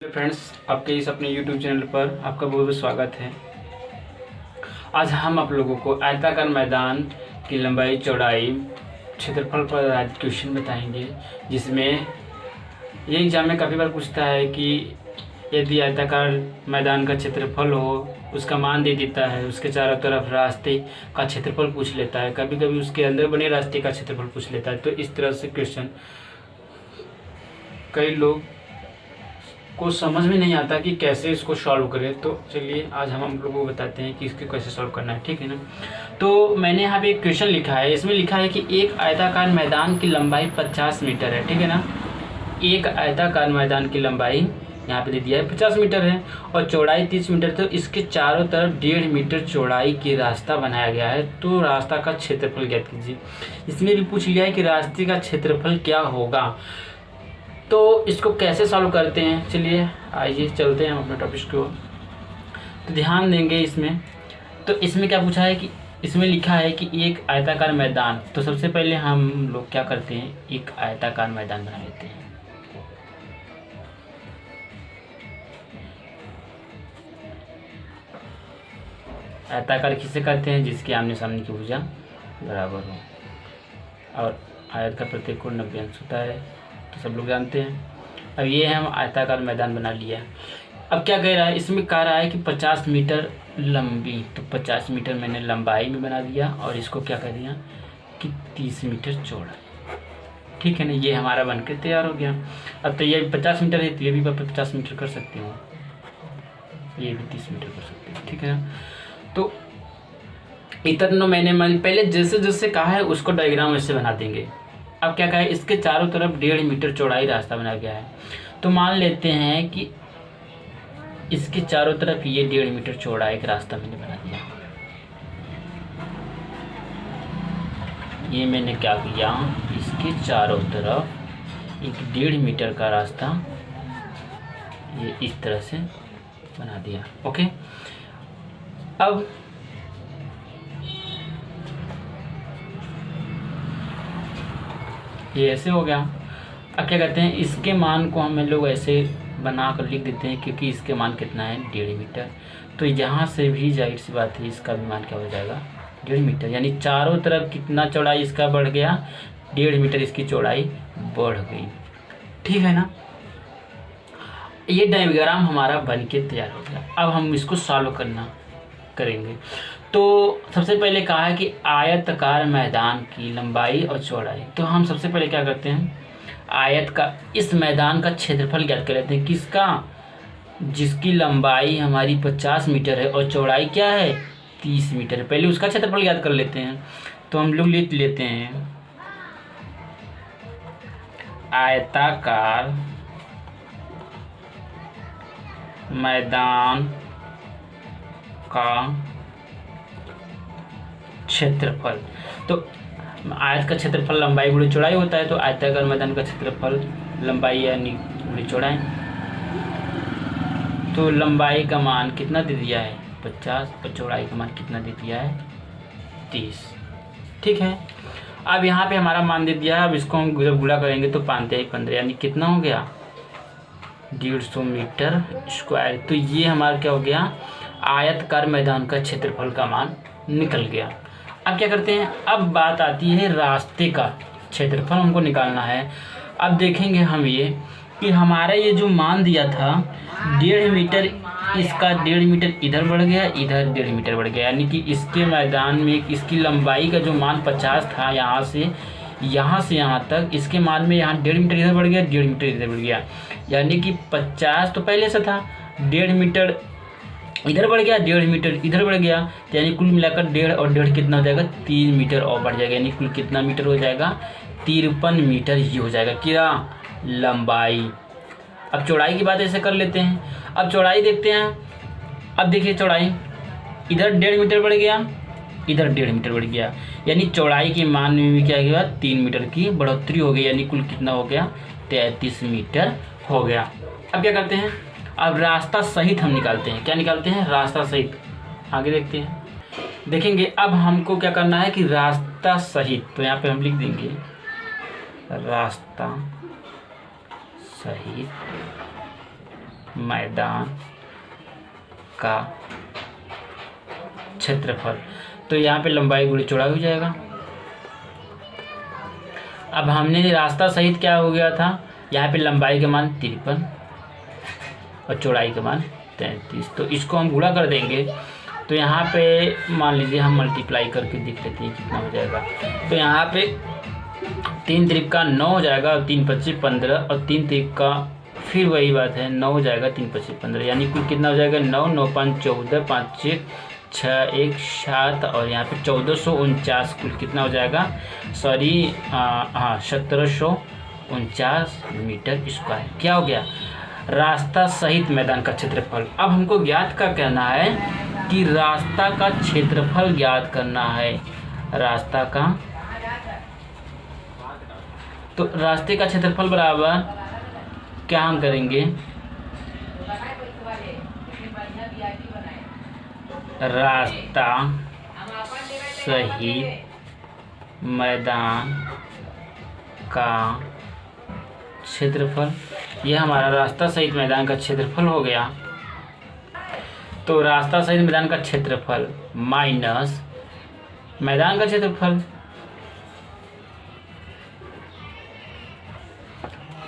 Friends, आपके इस अपने YouTube चैनल पर आपका बहुत बहुत स्वागत है। आज हम आप लोगों को आयताकार मैदान की लंबाई चौड़ाई क्षेत्रफल पर आधारित क्वेश्चन बताएंगे, जिसमें ये एग्जाम में काफ़ी बार पूछता है कि यदि आयताकार मैदान का क्षेत्रफल हो, उसका मान दे देता है, उसके चारों तरफ रास्ते का क्षेत्रफल पूछ लेता है, कभी कभी उसके अंदर बने रास्ते का क्षेत्रफल पूछ लेता है। तो इस तरह से क्वेश्चन कई लोग को समझ में नहीं आता कि कैसे इसको सॉल्व करें। तो चलिए आज हम लोगों को बताते हैं कि इसको कैसे सॉल्व करना है, ठीक है ना। तो मैंने यहाँ पे एक क्वेश्चन लिखा है, इसमें लिखा है कि एक आयताकार मैदान की लंबाई 50 मीटर है, ठीक है ना। एक आयताकार मैदान की लंबाई यहाँ पे दे दिया है 50 मीटर है और चौड़ाई 30 मीटर। तो इसके चारों तरफ 1.5 मीटर चौड़ाई की रास्ता बनाया गया है, तो रास्ता का क्षेत्रफल ज्ञात कीजिए। इसमें भी पूछ लिया है कि रास्ते का क्षेत्रफल क्या होगा। तो इसको कैसे सॉल्व करते हैं, चलिए आइए चलते हैं हम अपने टॉपिक को। तो ध्यान देंगे इसमें। तो इसमें क्या पूछा है कि इसमें लिखा है कि एक आयताकार मैदान। तो सबसे पहले हम लोग क्या करते हैं, एक आयताकार मैदान बना लेते हैं। आयताकार किसे कहते हैं, जिसके आमने सामने की भुजा बराबर हो और आयत का प्रत्येक कोण 90 अंश होता है, तो सब लोग जानते हैं। अब ये हम आयताकार मैदान बना लिया। अब क्या कह रहा है, इसमें कह रहा है कि 50 मीटर लंबी, तो 50 मीटर मैंने लंबाई में बना दिया और इसको क्या कर दिया कि 30 मीटर चौड़ाई, ठीक है ना। ये हमारा बनकर तैयार हो गया। अब तो ये 50 मीटर है, तो ये भी 50 मीटर कर सकते हो, ये भी 30 मीटर कर सकते हो, ठीक है ना। तो इतना मैंने पहले जैसे जैसे कहा है उसको डायग्राम ऐसे बना देंगे। अब क्या कहा है, इसके चारों तरफ 1.5 मीटर चौड़ाई रास्ता बनाया गया है। तो मान लेते हैं कि इसके चारों तरफ ये 1.5 मीटर चौड़ाई का रास्ता मैंने बना दिया। ये मैंने क्या किया, इसके चारों तरफ एक 1.5 मीटर का रास्ता ये इस तरह से बना दिया, ओके। अब ये ऐसे हो गया। अब क्या कहते हैं, इसके मान को हम लोग ऐसे बना कर लिख देते हैं, क्योंकि इसके मान कितना है 1.5 मीटर। तो यहाँ से भी जाहिर सी बात है इसका भी मान क्या हो जाएगा 1.5 मीटर, यानी चारों तरफ कितना चौड़ाई इसका बढ़ गया, 1.5 मीटर इसकी चौड़ाई बढ़ गई, ठीक है ना। ये डायग्राम हमारा बन के तैयार हो गया। अब हम इसको सॉल्व करेंगे। तो सबसे पहले कहा है कि आयताकार मैदान की लंबाई और चौड़ाई। तो हम सबसे पहले क्या करते हैं, आयत का इस मैदान का क्षेत्रफल ज्ञात कर लेते हैं। किसका, जिसकी लंबाई हमारी 50 मीटर है और चौड़ाई क्या है 30 मीटर है। पहले उसका क्षेत्रफल ज्ञात कर लेते हैं। तो हम लोग लिख लेते हैं आयताकार मैदान का क्षेत्रफल। तो आयत का क्षेत्रफल लंबाई गुणे चौड़ाई होता है, तो आयताकार मैदान का क्षेत्रफल लंबाई यानी गुणे चौड़ाई। तो लंबाई का मान कितना दे दिया है 50 और चौड़ाई का मान कितना दे दिया है 30, ठीक है। अब यहाँ पे हमारा मान दे दिया है। अब इसको हम जब गुणा करेंगे तो 5 × 15 यानी कितना हो गया 150 मीटर स्क्वायर। तो ये हमारा क्या हो गया, आयताकार मैदान का क्षेत्रफल का मान निकल गया। अब क्या करते हैं, अब बात आती है रास्ते का क्षेत्रफल हमको निकालना है। अब देखेंगे हम ये कि हमारा ये जो मान दिया था 1.5 मीटर, इसका 1.5 मीटर इधर बढ़ गया, इधर 1.5 मीटर बढ़ गया, यानी कि इसके मैदान में इसकी लंबाई का जो मान 50 था, यहाँ से यहाँ तक इसके मान में यहाँ 1.5 मीटर इधर बढ़ गया, 1.5 मीटर इधर बढ़ गया, यानी कि 50 तो पहले से था, 1.5 मीटर इधर बढ़ गया, 1.5 मीटर इधर बढ़ गया, यानी कुल मिलाकर 1.5 और 1.5 कितना हो जाएगा 3 मीटर और बढ़ जाएगा, यानी कुल कितना मीटर हो जाएगा 53 मीटर ही हो जाएगा क्या लंबाई। अब चौड़ाई की बात ऐसे कर लेते हैं। अब चौड़ाई देखते हैं। अब देखिए चौड़ाई इधर 1.5 मीटर बढ़ गया, इधर 1.5 मीटर बढ़ गया, यानी चौड़ाई के मान में भी क्या गया 3 मीटर की बढ़ोतरी हो गई, यानी कुल कितना हो गया 33 मीटर हो गया। अब क्या करते हैं, अब रास्ता सहित हम निकालते हैं। क्या निकालते हैं, रास्ता सहित। आगे देखते हैं, देखेंगे अब हमको क्या करना है कि रास्ता सहित। तो यहाँ पे हम लिख देंगे रास्ता सहित मैदान का क्षेत्रफल। तो यहाँ पे लंबाई गुणे चौड़ाई हो जाएगा। अब हमने रास्ता सहित क्या हो गया था, यहाँ पे लंबाई का मान 53 और चौड़ाई का मान 33। तो इसको हम गुणा कर देंगे तो यहाँ पे मान लीजिए हम मल्टीप्लाई करके देख लेते हैं कितना हो जाएगा। तो यहाँ पे 3 त्रिक का 9 हो जाएगा और 3 पच्चीस 15 और 3 त्रिक का फिर वही बात है 9 हो जाएगा, 3 पच्चीस 15 यानी कुल कितना हो जाएगा 9, 9 5 14, 5 6 1 7 और यहाँ पे 1449 कुल कितना हो जाएगा, सॉरी हाँ 1749 मीटर स्क्वायर। क्या हो गया, रास्ता सहित मैदान का क्षेत्रफल। अब हमको ज्ञात का कहना है कि रास्ता का क्षेत्रफल ज्ञात करना है, रास्ता का। तो रास्ते का क्षेत्रफल बराबर क्या हम करेंगे, रास्ता सहित मैदान का क्षेत्रफल। यह हमारा रास्ता सहित मैदान का क्षेत्रफल हो गया। तो रास्ता सहित मैदान का क्षेत्रफल माइनस मैदान का क्षेत्रफल।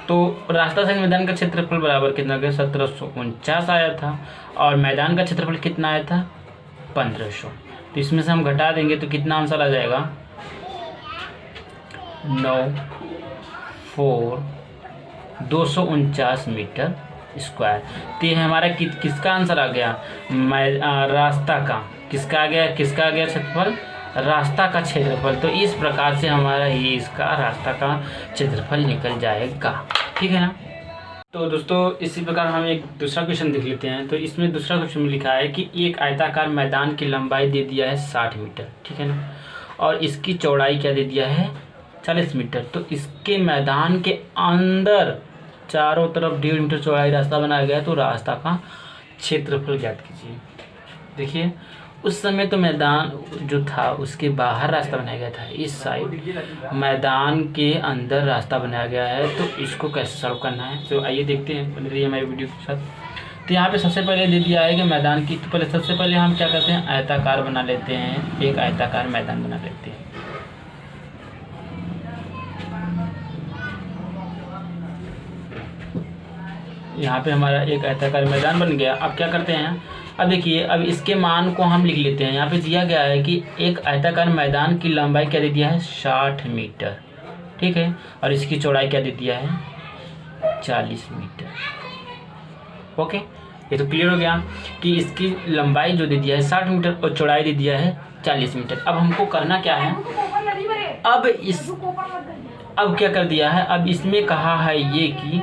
तो रास्ता सहित मैदान का क्षेत्रफल बराबर कितना गया, 1749 आया था और मैदान का क्षेत्रफल कितना आया था, 1500। तो इसमें से हम घटा देंगे तो कितना आंसर आ जाएगा, 249 मीटर स्क्वायर। तो ये हमारा किसका आंसर आ गया, रास्ता का। किसका आ गया, किसका आ गया क्षेत्रफल, रास्ता का क्षेत्रफल। तो इस प्रकार से हमारा ये इसका रास्ता का क्षेत्रफल निकल जाएगा। ठीक है ना। तो दोस्तों इसी प्रकार हम एक दूसरा क्वेश्चन देख लेते हैं। तो इसमें दूसरा क्वेश्चन में लिखा है कि एक आयताकार मैदान की लंबाई दे दिया है 60 मीटर, ठीक है ना, और इसकी चौड़ाई क्या दे दिया है 40 मीटर। तो इसके मैदान के अंदर चारों तरफ 1.5 मीटर चौड़ाई रास्ता बनाया गया है। तो रास्ता का क्षेत्रफल ज्ञात कीजिए। देखिए उस समय तो मैदान जो था उसके बाहर रास्ता बनाया गया था, इस साइड मैदान के अंदर रास्ता बनाया गया है। तो इसको कैसे सॉल्व करना है, तो आइए देखते हैं, बने रहिए हमारी वीडियो के साथ। तो यहाँ पे सबसे पहले दे दिया है कि मैदान की, तो पहले सबसे पहले हम क्या करते हैं, आयताकार बना लेते हैं, एक आयताकार मैदान बना लेते हैं। यहाँ पे हमारा एक आयताकार मैदान बन गया। अब क्या करते हैं, अब देखिए अब इसके मान को हम लिख लेते हैं। यहाँ पे दिया गया है कि एक आयताकार मैदान की लंबाई क्या दे दिया है 60 मीटर, ठीक है, और इसकी चौड़ाई क्या दे दिया है 40 मीटर। ओके, ये तो क्लियर हो गया कि इसकी लंबाई जो दे दिया है 60 मीटर और चौड़ाई दे दिया है 40 मीटर। अब हमको करना क्या है, अब क्या कर दिया है, अब इसमें कहा है ये कि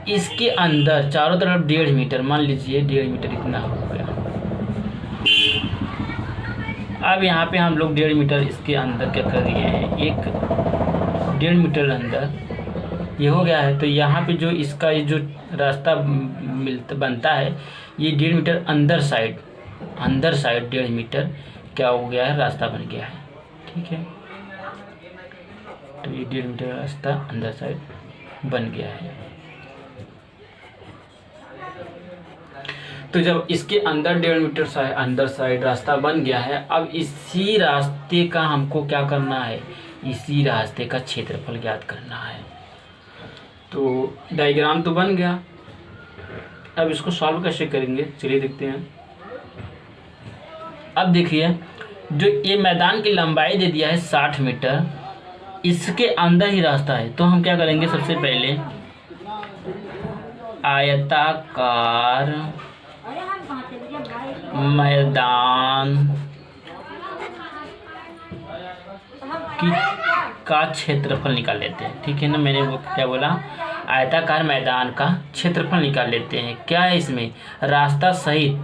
इसके अंदर चारों तरफ 1.5 मीटर, मान लीजिए 1.5 मीटर इतना हो गया। अब यहाँ पे हम लोग 1.5 मीटर इसके अंदर क्या कर दिए हैं, एक 1.5 मीटर अंदर ये हो गया है। तो यहाँ पे जो इसका ये जो रास्ता बनता है ये 1.5 मीटर अंदर साइड 1.5 मीटर क्या हो गया है, रास्ता बन गया है, ठीक है। तो ये 1.5 मीटर रास्ता अंदर साइड बन गया है। तो जब इसके अंदर 1.5 मीटर अंदर साइड रास्ता बन गया है, अब इसी रास्ते का हमको क्या करना है, इसी रास्ते का क्षेत्रफल ज्ञात करना है। तो डायग्राम तो बन गया, अब इसको सॉल्व कैसे करेंगे चलिए देखते हैं। अब देखिए जो ये मैदान की लंबाई दे दिया है 60 मीटर, इसके अंदर ही रास्ता है। तो हम क्या करेंगे, सबसे पहले आयताकार मैदान का क्षेत्रफल निकाल लेते हैं, ठीक है ना। मैंने वो क्या बोला, आयताकार मैदान का क्षेत्रफल निकाल लेते हैं। क्या है इसमें, रास्ता सहित,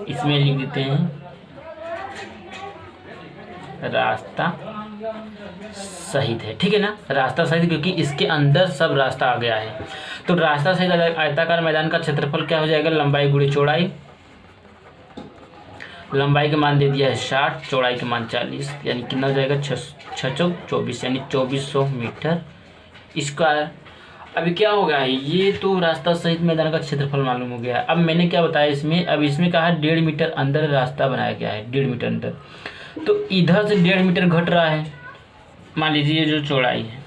इसमें लिख देते हैं रास्ता सहित है, ठीक है ना, रास्ता सहित, क्योंकि इसके अंदर सब रास्ता आ गया है। तो रास्ता सहित आयताकार मैदान का क्षेत्रफल क्या हो जाएगा, लंबाई गुणे चौड़ाई। लंबाई का मान दे दिया है 60, चौड़ाई का मान 40, यानी कितना हो जाएगा 6 चौक 24, यानी 2400 मीटर स्क्वायर। अभी क्या होगा, ये तो रास्ता सहित मैदान का क्षेत्रफल मालूम हो गया। अब मैंने क्या बताया इसमें, अब इसमें कहा 1.5 मीटर अंदर रास्ता बनाया गया है, 1.5 मीटर अंदर, तो इधर से 1.5 मीटर घट रहा है। मान लीजिए जो चौड़ाई है,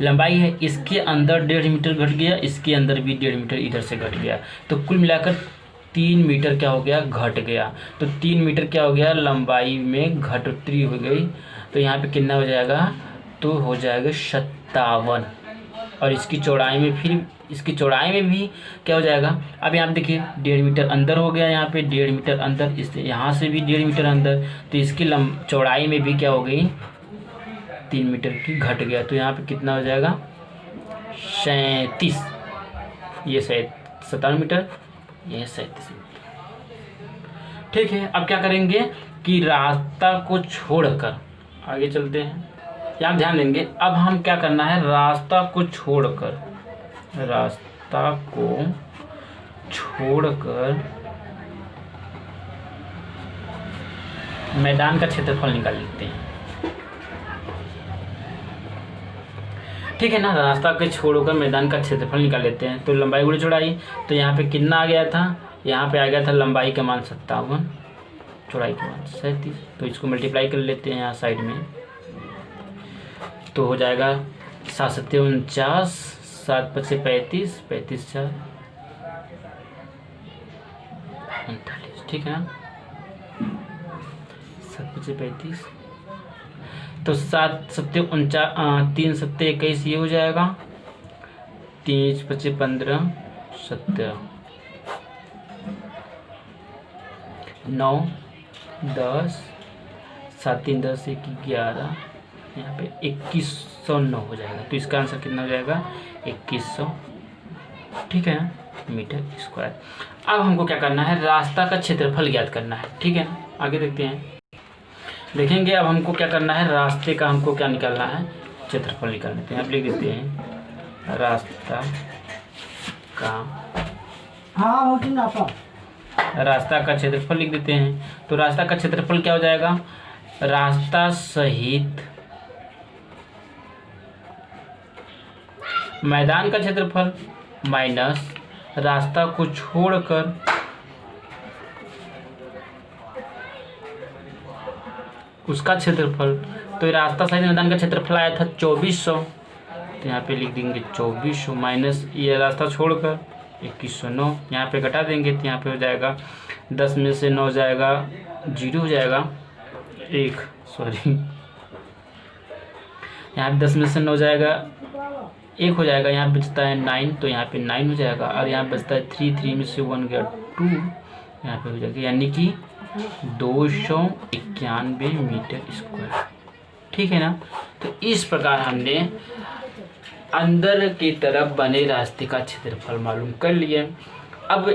लंबाई है, इसके अंदर 1.5 मीटर घट गया, इसके अंदर भी 1.5 मीटर इधर से घट गया, तो कुल मिलाकर 3 मीटर क्या हो गया, घट गया। तो 3 मीटर क्या हो गया, लंबाई में घटोतरी हो गई। तो यहाँ पे कितना हो जाएगा, तो हो जाएगा 57। और इसकी चौड़ाई में भी क्या हो जाएगा, अब यहाँ पे देखिए 1.5 मीटर अंदर हो गया, यहाँ पे 1.5 मीटर अंदर, इस यहाँ से भी 1.5 मीटर अंदर, तो इसकी चौड़ाई में भी क्या हो गई, 3 मीटर की घट गया। तो यहाँ पे कितना हो जाएगा, 37, ये 57 मीटर, ये 37 मीटर। ठीक है, अब क्या करेंगे कि रास्ता को छोड़कर आगे चलते हैं। यहाँ ध्यान देंगे, अब हम क्या करना है, रास्ता को छोड़कर मैदान का क्षेत्रफल निकाल लेते हैं। ठीक है ना, रास्ता के छोड़कर मैदान का क्षेत्रफल निकाल लेते हैं। तो लंबाई गुणा चौड़ाई, तो यहाँ पे कितना आ गया था, यहाँ पे आ गया था लंबाई का मान 57, चौड़ाई का मान 37। तो इसको मल्टीप्लाई कर लेते हैं यहाँ साइड में, तो हो जाएगा 7 7 49, 7 5 35, 35 4 39। ठीक है ना, 7 5 35, तो 7 7 49, 3 7 21, ये हो जाएगा, 3 5 15 17, 9 10, 7 3 10 1 11, यहाँ पे 2109 हो जाएगा। तो इसका आंसर कितना हो जाएगा, 2100, ठीक है, मीटर स्क्वायर। अब हमको क्या करना है, रास्ता का क्षेत्रफल ज्ञात करना है। ठीक है ना, आगे देखते हैं, देखेंगे अब हमको क्या करना है, रास्ते का हमको क्या निकालना है, क्षेत्रफल निकाल लेते हैं। आप लिख देते हैं रास्ता का क्षेत्रफल लिख देते हैं। तो रास्ता का क्षेत्रफल क्या हो जाएगा, रास्ता सहित मैदान का क्षेत्रफल माइनस रास्ता को छोड़कर उसका क्षेत्रफल। तो ये रास्ता सहित मैदान का क्षेत्रफल आया था 2400, तो यहाँ पे लिख देंगे 2400 माइनस ये रास्ता छोड़कर 2109, यहाँ पे घटा देंगे, तो यहाँ पे हो जाएगा 10 में से 9 जाएगा 0 हो जाएगा, यहाँ पे 10 में से 9 जाएगा 1 हो जाएगा, यहाँ बचता है 9, तो यहाँ पे 9 हो जाएगा, और यहाँ बचता है 3 में से 1 गया 2, यहाँ पे हो जाएगा, यानी कि 291 मीटर स्क्वायर। ठीक है ना, तो इस प्रकार हमने अंदर की तरफ बने रास्ते का क्षेत्रफल मालूम कर लिए। अब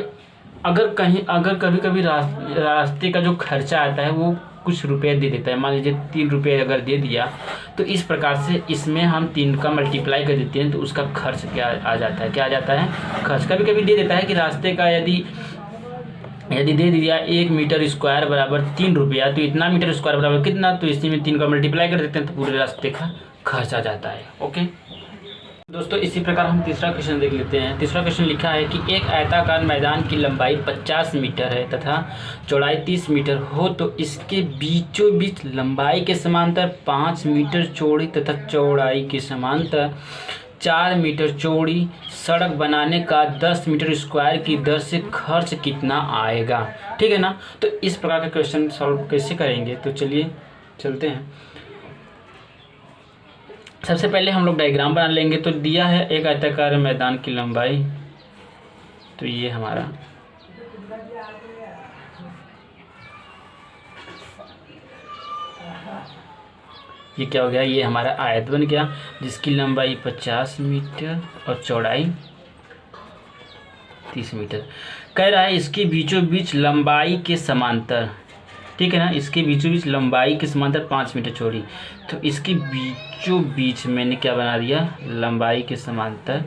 अगर कभी कभी रास्ते का जो खर्चा आता है वो कुछ रुपए दे देता है, मान लीजिए 3 रुपये अगर दे दिया, तो इस प्रकार से इसमें हम 3 का मल्टीप्लाई कर देते हैं, तो उसका खर्च क्या आ जाता है, खर्च कभी कभी दे देता है कि रास्ते का यदि दे दिया 1 मीटर स्क्वायर बराबर 3 रुपया, तो इतना मीटर स्क्वायर बराबर कितना, तो इसी में 3 का मल्टीप्लाई कर देते हैं, तो पूरे रास्ते का खर्च आ जाता है। ओके दोस्तों, इसी प्रकार हम तीसरा क्वेश्चन देख लेते हैं। तीसरा क्वेश्चन लिखा है कि एक आयताकार मैदान की लंबाई 50 मीटर है तथा चौड़ाई 30 मीटर हो, तो इसके बीचों बीच लंबाई के समांतर 5 मीटर चौड़ी तथा चौड़ाई के समांतर 4 मीटर चौड़ी सड़क बनाने का 10 मीटर स्क्वायर की दर से खर्च कितना आएगा। ठीक है ना, तो इस प्रकार का क्वेश्चन सॉल्व कैसे करेंगे, तो चलिए चलते हैं। सबसे पहले हम लोग डायग्राम बना लेंगे। तो दिया है एक आयताकार मैदान की लंबाई, तो ये हमारा ये क्या हो गया, ये हमारा आयत बन गया जिसकी लंबाई 50 मीटर और चौड़ाई 30 मीटर। कह रहा है इसके बीचों बीच लंबाई के समांतर, ठीक है ना, इसके बीचों बीच लंबाई के समांतर 5 मीटर चौड़ी, तो इसके बीचों बीच मैंने क्या बना दिया, लंबाई के समांतर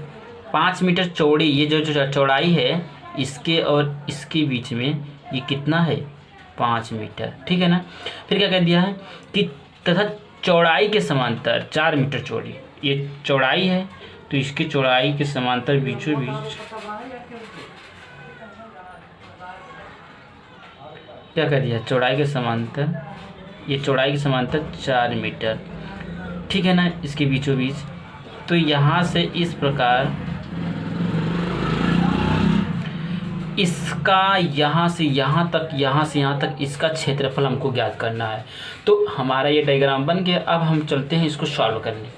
5 मीटर चौड़ी। ये जो चौड़ाई है इसके और इसके बीच में ये कितना है, 5 मीटर। ठीक है ना, फिर क्या कह दिया है कि तथा चौड़ाई के समांतर 4 मीटर चौड़ी, ये चौड़ाई है, तो इसकी चौड़ाई के समांतर बीचों बीच क्या कर दिया, चौड़ाई के समांतर, ये चौड़ाई के समांतर 4 मीटर, ठीक है ना, इसके बीचों बीच। तो यहाँ से इस प्रकार इसका यहाँ से यहाँ तक, यहाँ से यहाँ तक इसका क्षेत्रफल हमको ज्ञात करना है। तो हमारा ये डायग्राम बन गया। अब हम चलते हैं इसको सॉल्व करने।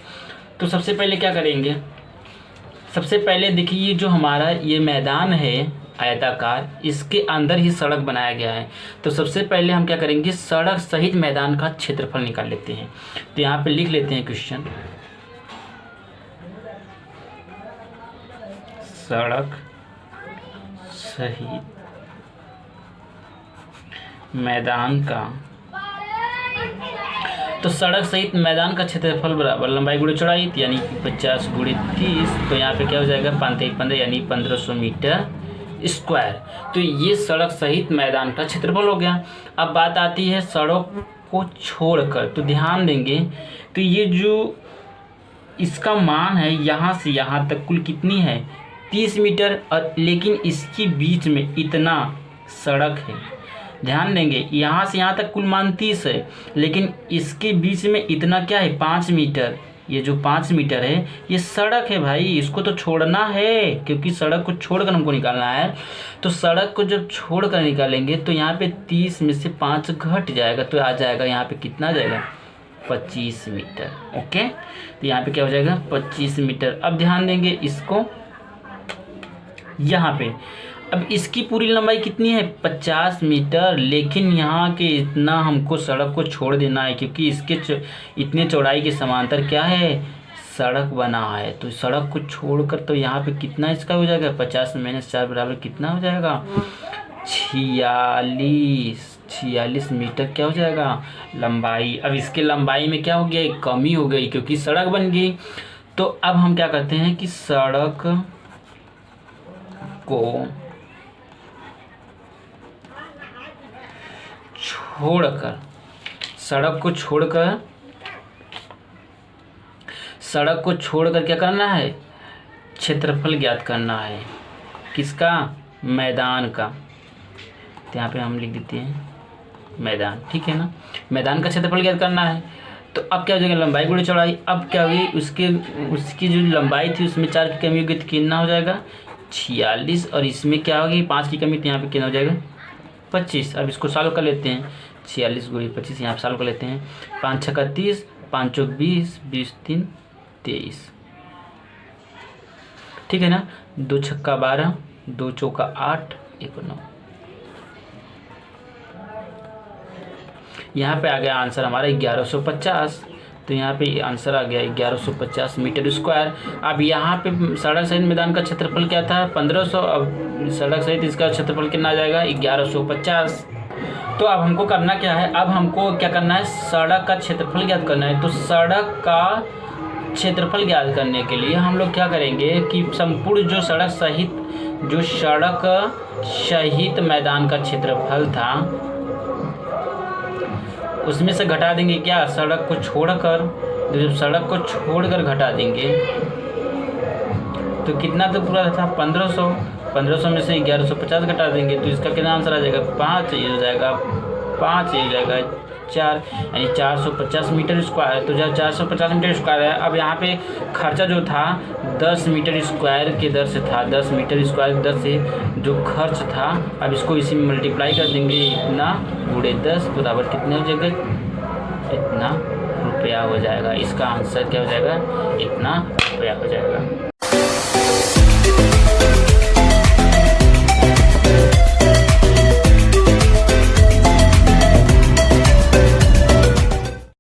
तो सबसे पहले क्या करेंगे, सबसे पहले देखिए ये जो हमारा ये मैदान है आयताकार, इसके अंदर ही सड़क बनाया गया है। तो सबसे पहले हम क्या करेंगे, सड़क सहित मैदान का क्षेत्रफल निकाल लेते हैं। तो यहाँ पे लिख लेते हैं क्वेश्चन, सड़क सहित मैदान का, तो सड़क सहित मैदान का क्षेत्रफल बराबर लंबाई गुणे चौड़ाई, यानी 50 गुणे 30। तो यहाँ पे क्या हो जाएगा, 5×15 यानी 1500 मीटर स्क्वायर। तो ये सड़क सहित मैदान का क्षेत्रफल हो गया। अब बात आती है सड़क को छोड़कर। तो ध्यान देंगे, तो ये जो इसका मान है यहाँ से यहाँ तक कुल कितनी है, 30 मीटर, और लेकिन इसके बीच में इतना सड़क है। ध्यान देंगे, यहाँ से यहाँ तक कुल मान 30 है, लेकिन इसके बीच में इतना क्या है, 5 मीटर। ये जो 5 मीटर है ये सड़क है भाई, इसको तो छोड़ना है, क्योंकि सड़क को छोड़कर हमको निकालना है। तो सड़क को जब छोड़कर निकालेंगे तो यहाँ पे 30 में से 5 घट जाएगा, तो आ जाएगा यहाँ पे कितना आ जाएगा, 25 मीटर। ओके, तो यहाँ पे क्या हो जाएगा, 25 मीटर। अब ध्यान देंगे इसको, यहाँ पे अब इसकी पूरी लंबाई कितनी है, 50 मीटर, लेकिन यहाँ के इतना हमको सड़क को छोड़ देना है, क्योंकि इसके इतने चौड़ाई के समांतर क्या है, सड़क बना है। तो सड़क को छोड़कर तो यहाँ पे कितना इसका हो जाएगा, 50 - 4 बराबर कितना हो जाएगा, 46 मीटर क्या हो जाएगा लंबाई। अब इसके लंबाई में क्या हो गया, कमी हो गई, क्योंकि सड़क बन गई। तो अब हम क्या करते हैं कि सड़क को छोड़कर, सड़क को छोड़कर क्या करना है, क्षेत्रफल ज्ञात करना है। किसका, मैदान का। तो यहाँ पे हम लिख देते हैं मैदान, ठीक है ना, मैदान का क्षेत्रफल ज्ञात करना है। तो अब क्या हो जाएगा, लंबाई गुणे चौड़ाई। अब क्या हुई, उसकी जो लंबाई थी उसमें 4 की कमी होगी, तो कितना हो जाएगा, 46, और इसमें क्या होगी, 5 की कमी, तो यहाँ पे कितना हो जाएगा, 25। अब इसको सॉल्व कर लेते हैं, 46 × 25 यहाँ पे सॉल्व कर लेते हैं। 5 × 6 = 30, 5 × 4 = 20, 20 × 3 = 23, ठीक है ना। 2 × 6 = 12, 2 × 4 = 8, 1 × 9। यहाँ पे आ गया आंसर हमारा 1150। तो यहाँ पे आंसर आ गया 1150 मीटर स्क्वायर। अब यहाँ पे सड़क सहित मैदान का क्षेत्रफल क्या था, 1500। अब सड़क सहित इसका क्षेत्रफल कितना आ जाएगा, 1150। तो अब हमको करना क्या है, अब हमको क्या करना है, सड़क का क्षेत्रफल ज्ञात करना है। तो सड़क का क्षेत्रफल ज्ञात करने के लिए हम लोग क्या करेंगे कि संपूर्ण जो सड़क सहित मैदान का क्षेत्रफल था उसमें से घटा देंगे क्या, सड़क को छोड़कर। तो जब सड़क को छोड़कर घटा देंगे तो कितना तो पूरा था 1500 में से 1150 घटा देंगे, तो इसका कितना आंसर आ जाएगा, 5। ये हो जाएगा 5, ये हो जाएगा 4, यानी 450 मीटर स्क्वायर। तो जब 450 मीटर स्क्वायर है, अब यहाँ पे खर्चा जो था 10 मीटर स्क्वायर के दर से था, 10 मीटर स्क्वायर की दर से जो खर्च था, अब इसको इसी में मल्टीप्लाई कर देंगे, इतना × 10 बराबर कितने हो जाएगा, इतना रुपया हो जाएगा। इसका आंसर क्या हो जाएगा, इतना रुपया हो जाएगा।